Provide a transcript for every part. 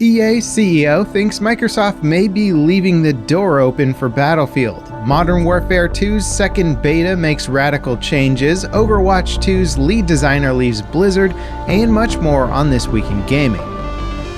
EA CEO thinks Microsoft may be leaving the door open for Battlefield. Modern Warfare 2's second beta makes radical changes. Overwatch 2's lead designer leaves Blizzard, and much more on This Week in Gaming.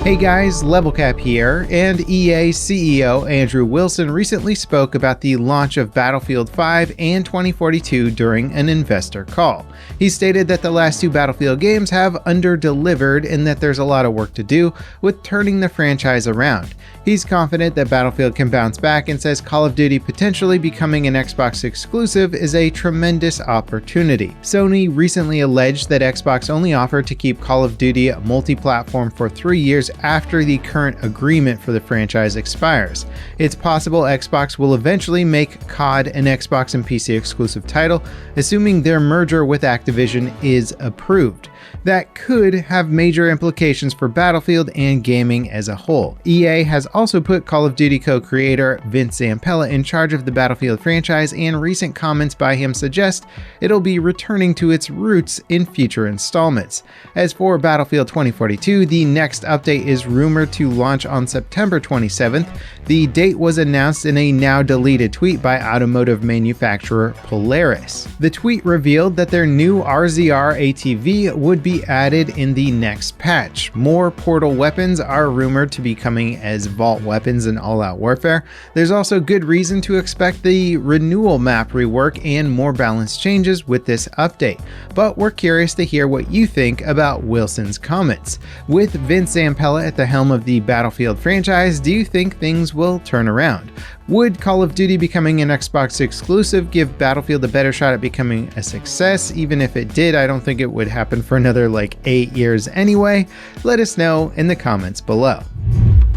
Hey guys, LevelCap here, and EA CEO Andrew Wilson recently spoke about the launch of Battlefield 5 and 2042 during an investor call. He stated that the last two Battlefield games have under-delivered and that there's a lot of work to do with turning the franchise around. He's confident that Battlefield can bounce back and says Call of Duty potentially becoming an Xbox exclusive is a tremendous opportunity. Sony recently alleged that Xbox only offered to keep Call of Duty multi-platform for 3 years after the current agreement for the franchise expires. It's possible Xbox will eventually make COD an Xbox and PC exclusive title, assuming their merger with Activision is approved. That could have major implications for Battlefield and gaming as a whole. EA has also put Call of Duty co-creator Vince Zampella in charge of the Battlefield franchise, and recent comments by him suggest it'll be returning to its roots in future installments. As for Battlefield 2042, the next update is rumored to launch on September 27th. The date was announced in a now deleted tweet by automotive manufacturer Polaris. The tweet revealed that their new RZR ATV would be added in the next patch. More portal weapons are rumored to be coming as vault weapons in All Out Warfare. There's also good reason to expect the renewal map rework and more balanced changes with this update, but we're curious to hear what you think about Wilson's comments. With Vince Zampella at the helm of the Battlefield franchise, do you think things will turn around? Would Call of Duty becoming an Xbox exclusive give Battlefield a better shot at becoming a success? Even if it did, I don't think it would happen for another 8 years anyway. Let us know in the comments below.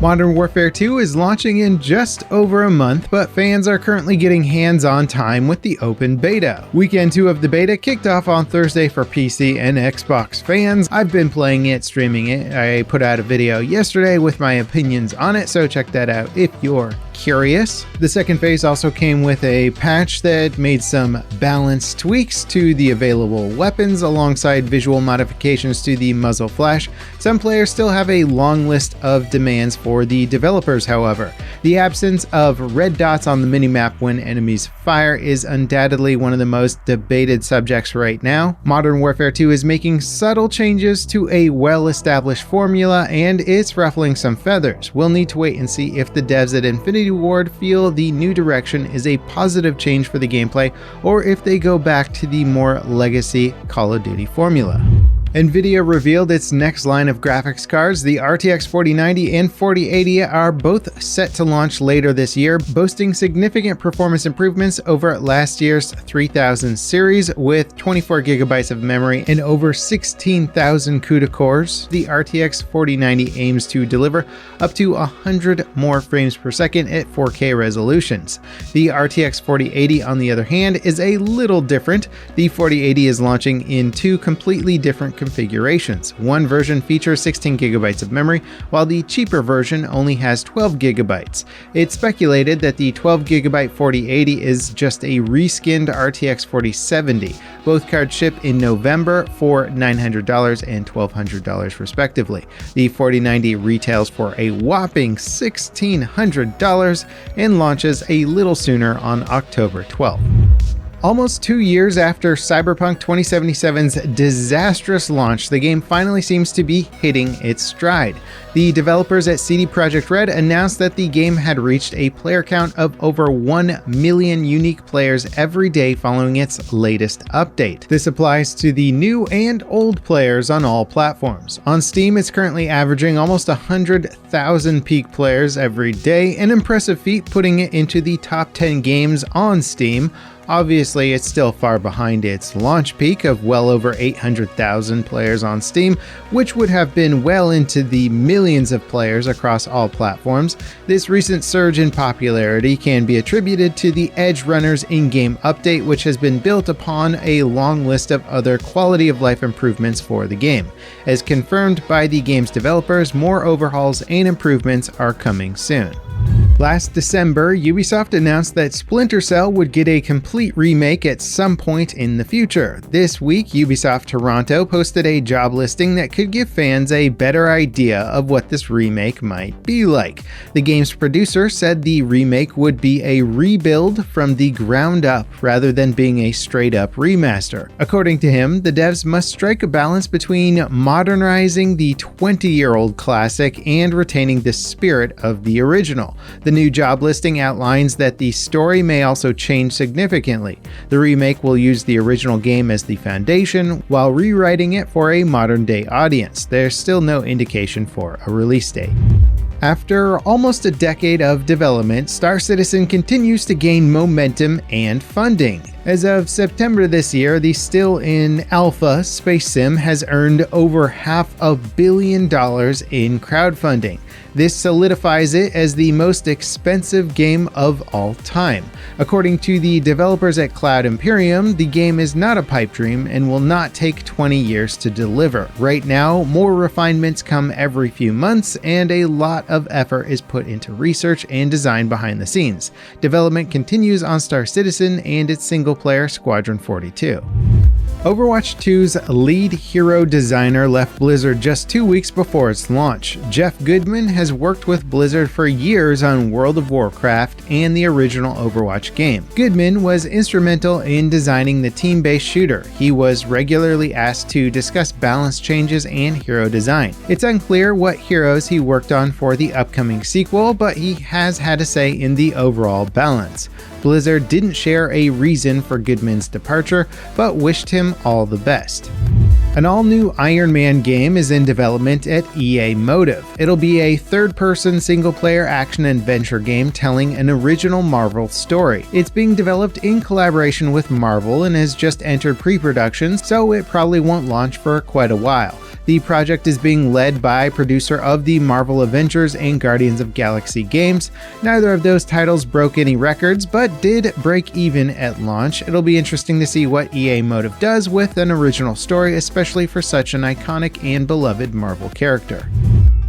Modern Warfare 2 is launching in just over a month, but fans are currently getting hands-on time with the open beta. Weekend 2 of the beta kicked off on Thursday for PC and Xbox fans. I've been playing it, streaming it. I put out a video yesterday with my opinions on it, so check that out if you're curious. The second phase also came with a patch that made some balance tweaks to the available weapons alongside visual modifications to the muzzle flash. Some players still have a long list of demands for the developers, however. The absence of red dots on the minimap when enemies fire is undoubtedly one of the most debated subjects right now. Modern Warfare 2 is making subtle changes to a well-established formula, and it's ruffling some feathers. We'll need to wait and see if the devs at Infinity Ward feel the new direction is a positive change for the gameplay, or if they go back to the more legacy Call of Duty formula. Nvidia revealed its next line of graphics cards. The RTX 4090 and 4080 are both set to launch later this year, boasting significant performance improvements over last year's 3000 series with 24 gigabytes of memory and over 16,000 CUDA cores. The RTX 4090 aims to deliver up to 100 more frames per second at 4K resolutions. The RTX 4080, on the other hand, is a little different. The 4080 is launching in two completely different configurations. One version features 16 gigabytes of memory, while the cheaper version only has 12 gigabytes. It's speculated that the 12 gigabyte 4080 is just a reskinned RTX 4070. Both cards ship in November for $900 and $1,200 respectively. The 4090 retails for a whopping $1,600 and launches a little sooner on October 12th. Almost 2 years after Cyberpunk 2077's disastrous launch, the game finally seems to be hitting its stride. The developers at CD Projekt Red announced that the game had reached a player count of over 1 million unique players every day following its latest update. This applies to the new and old players on all platforms. On Steam, it's currently averaging almost 100,000 peak players every day, an impressive feat putting it into the top 10 games on Steam. Obviously, it's still far behind its launch peak of well over 800,000 players on Steam, which would have been well into the millions of players across all platforms. This recent surge in popularity can be attributed to the Edgerunners in-game update, which has been built upon a long list of other quality of life improvements for the game. As confirmed by the game's developers, more overhauls and improvements are coming soon. Last December, Ubisoft announced that Splinter Cell would get a complete remake at some point in the future. This week, Ubisoft Toronto posted a job listing that could give fans a better idea of what this remake might be like. The game's producer said the remake would be a rebuild from the ground up rather than being a straight-up remaster. According to him, the devs must strike a balance between modernizing the 20-year-old classic and retaining the spirit of the original. The new job listing outlines that the story may also change significantly. The remake will use the original game as the foundation, while rewriting it for a modern-day audience. There's still no indication for a release date. After almost a decade of development, Star Citizen continues to gain momentum and funding. As of September this year, the still in alpha space sim has earned over $500 million in crowdfunding. This solidifies it as the most expensive game of all time. According to the developers at Cloud Imperium, the game is not a pipe dream and will not take 20 years to deliver. Right now, more refinements come every few months, and a lot of effort is put into research and design behind the scenes. Development continues on Star Citizen and its single-player Squadron 42. Overwatch 2's lead hero designer left Blizzard just 2 weeks before its launch. Jeff Goodman has worked with Blizzard for years on World of Warcraft and the original Overwatch game. Goodman was instrumental in designing the team-based shooter. He was regularly asked to discuss balance changes and hero design. It's unclear what heroes he worked on for the upcoming sequel, but he has had a say in the overall balance. Blizzard didn't share a reason for Goodman's departure, but wished him all the best. An all-new Iron Man game is in development at EA Motive. It'll be a third-person single-player action-adventure game telling an original Marvel story. It's being developed in collaboration with Marvel and has just entered pre-production, so it probably won't launch for quite a while. The project is being led by producer of the Marvel Avengers and Guardians of Galaxy games. Neither of those titles broke any records, but did break even at launch. It'll be interesting to see what EA Motive does with an original story, especially for such an iconic and beloved Marvel character.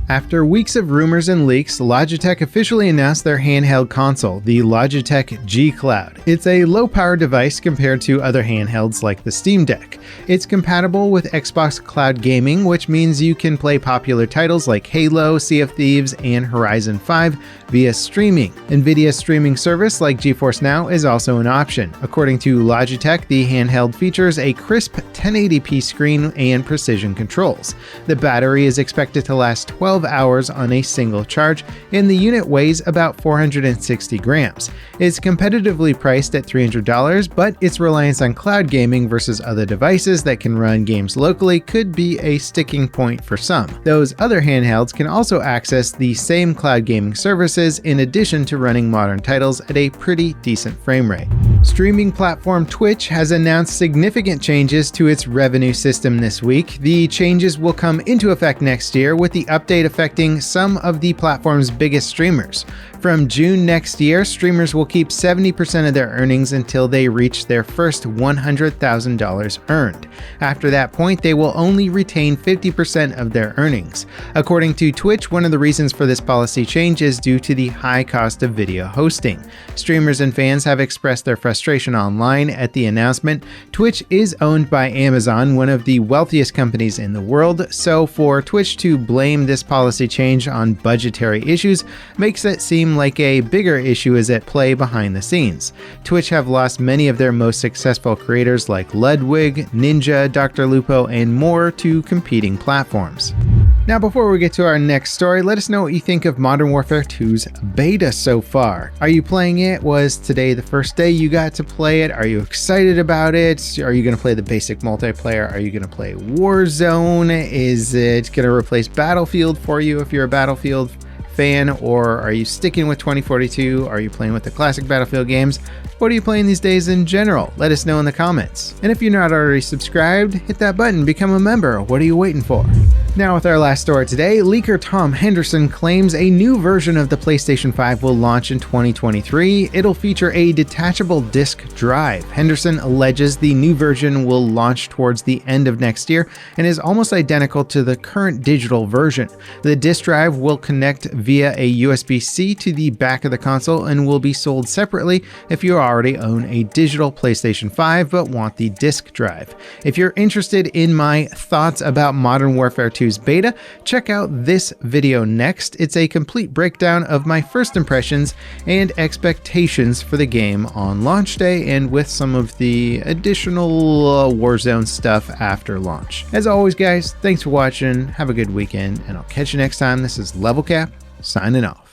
After weeks of rumors and leaks, Logitech officially announced their handheld console, the Logitech G Cloud. It's a low-power device compared to other handhelds like the Steam Deck. It's compatible with Xbox Cloud Gaming, which means you can play popular titles like Halo, Sea of Thieves, and Horizon 5 via streaming. Nvidia's streaming service like GeForce Now is also an option. According to Logitech, the handheld features a crisp 1080p screen and precision controls. The battery is expected to last 12 hours on a single charge, and the unit weighs about 460 grams. It's competitively priced at $300, but its reliance on cloud gaming versus other devices that can run games locally could be a sticking point for some. Those other handhelds can also access the same cloud gaming services in addition to running modern titles at a pretty decent frame rate. Streaming platform Twitch has announced significant changes to its revenue system this week. The changes will come into effect next year, with the update affecting some of the platform's biggest streamers. From June next year, streamers will keep 70% of their earnings until they reach their first $100,000 earned. After that point, they will only retain 50% of their earnings. According to Twitch, one of the reasons for this policy change is due to the high cost of video hosting. Streamers and fans have expressed their frustration online at the announcement. Twitch is owned by Amazon, one of the wealthiest companies in the world, so for Twitch to blame this policy change on budgetary issues makes it seem like a bigger issue is at play behind the scenes. Twitch have lost many of their most successful creators like Ludwig, Ninja, Dr. Lupo, and more to competing platforms. Now, before we get to our next story, let us know what you think of Modern Warfare 2's beta so far. Are you playing it? Was today the first day you got to play it? Are you excited about it? Are you going to play the basic multiplayer? Are you going to play Warzone? Is it going to replace Battlefield for you if you're a Battlefield fan, or are you sticking with 2042? Are you playing with the classic Battlefield games? What are you playing these days in general? Let us know in the comments. And if you're not already subscribed, hit that button, become a member. What are you waiting for? Now with our last story today, leaker Tom Henderson claims a new version of the PlayStation 5 will launch in 2023. It'll feature a detachable disk drive. Henderson alleges the new version will launch towards the end of next year and is almost identical to the current digital version. The disk drive will connect via a USB-C to the back of the console and will be sold separately if you already own a digital PlayStation 5 but want the disk drive. If you're interested in my thoughts about Modern Warfare 2's beta, check out this video next. It's a complete breakdown of my first impressions and expectations for the game on launch day, and with some of the additional Warzone stuff after launch. As always, guys, thanks for watching, have a good weekend, and I'll catch you next time. This is Level Cap, signing off.